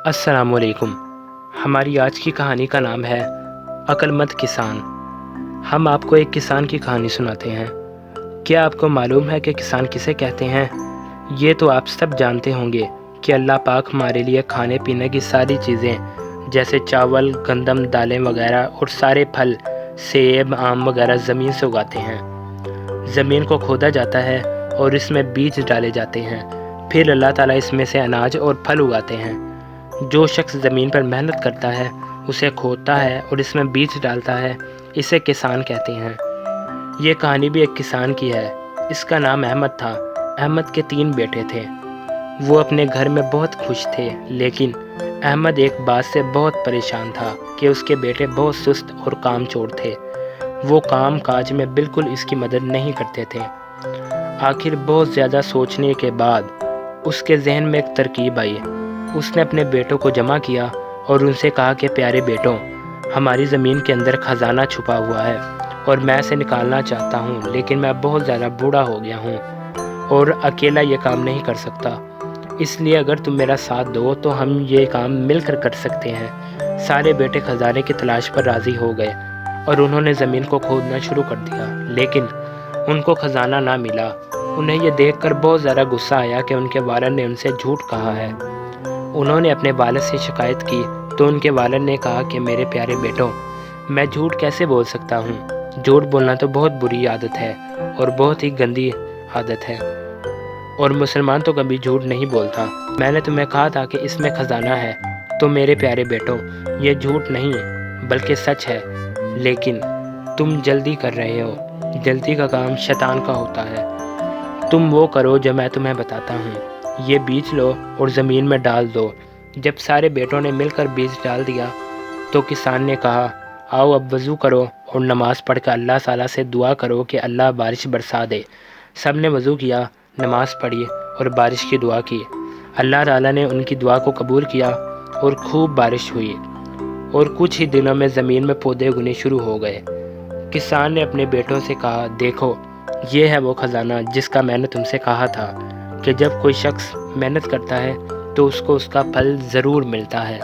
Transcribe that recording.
السلام علیکم۔ ہماری آج کی کہانی کا نام ہے عقل مند کسان۔ ہم آپ کو ایک کسان کی کہانی سناتے ہیں۔ کیا آپ کو معلوم ہے کہ کسان کسے کہتے ہیں؟ یہ تو آپ سب جانتے ہوں گے کہ اللہ پاک ہمارے لیے کھانے پینے کی ساری چیزیں جیسے چاول، گندم، دالیں وغیرہ اور سارے پھل، سیب، آم وغیرہ زمین سے اگاتے ہیں۔ زمین کو کھودا جاتا ہے اور اس میں بیج ڈالے جاتے ہیں، پھر اللہ تعالیٰ اس میں سے اناج اور پھل اگاتے ہیں۔ جو شخص زمین پر محنت کرتا ہے، اسے کھودتا ہے اور اس میں بیج ڈالتا ہے، اسے کسان کہتے ہیں۔ یہ کہانی بھی ایک کسان کی ہے۔ اس کا نام احمد تھا۔ احمد کے 3 بیٹے تھے۔ وہ اپنے گھر میں بہت خوش تھے، لیکن احمد ایک بات سے بہت پریشان تھا کہ اس کے بیٹے بہت سست اور کام چور تھے۔ وہ کام کاج میں بالکل اس کی مدد نہیں کرتے تھے۔ آخر بہت زیادہ سوچنے کے بعد اس کے ذہن میں ایک ترکیب آئی۔ اس نے اپنے بیٹوں کو جمع کیا اور ان سے کہا کہ پیارے بیٹوں، ہماری زمین کے اندر خزانہ چھپا ہوا ہے اور میں اسے نکالنا چاہتا ہوں، لیکن میں بہت زیادہ بوڑھا ہو گیا ہوں اور اکیلا یہ کام نہیں کر سکتا۔ اس لیے اگر تم میرا ساتھ دو تو ہم یہ کام مل کر کر سکتے ہیں۔ سارے بیٹے خزانے کی تلاش پر راضی ہو گئے اور انہوں نے زمین کو کھودنا شروع کر دیا، لیکن ان کو خزانہ نہ ملا۔ انہیں یہ دیکھ کر بہت زیادہ غصہ آیا کہ ان کے والد نے ان سے جھوٹ کہا ہے۔ انہوں نے اپنے والد سے شکایت کی تو ان کے والد نے کہا کہ میرے پیارے بیٹوں، میں جھوٹ کیسے بول سکتا ہوں؟ جھوٹ بولنا تو بہت بری عادت ہے اور بہت ہی گندی عادت ہے، اور مسلمان تو کبھی جھوٹ نہیں بولتا۔ میں نے تمہیں کہا تھا کہ اس میں خزانہ ہے، تو میرے پیارے بیٹوں، یہ جھوٹ نہیں بلکہ سچ ہے، لیکن تم جلدی کر رہے ہو۔ جلدی کا کام شیطان کا ہوتا ہے۔ تم وہ کرو جو میں تمہیں بتاتا ہوں۔ یہ بیج لو اور زمین میں ڈال دو۔ جب سارے بیٹوں نے مل کر بیج ڈال دیا تو کسان نے کہا، آؤ اب وضو کرو اور نماز پڑھ کر اللہ تعالیٰ سے دعا کرو کہ اللہ بارش برسا دے۔ سب نے وضو کیا، نماز پڑھی اور بارش کی دعا کی۔ اللہ تعالیٰ نے ان کی دعا کو قبول کیا اور خوب بارش ہوئی، اور کچھ ہی دنوں میں زمین میں پودے اگنے شروع ہو گئے۔ کسان نے اپنے بیٹوں سے کہا، دیکھو، یہ ہے وہ خزانہ جس کا میں نے تم سے کہا تھا کہ جب کوئی شخص محنت کرتا ہے تو اس کو اس کا پھل ضرور ملتا ہے۔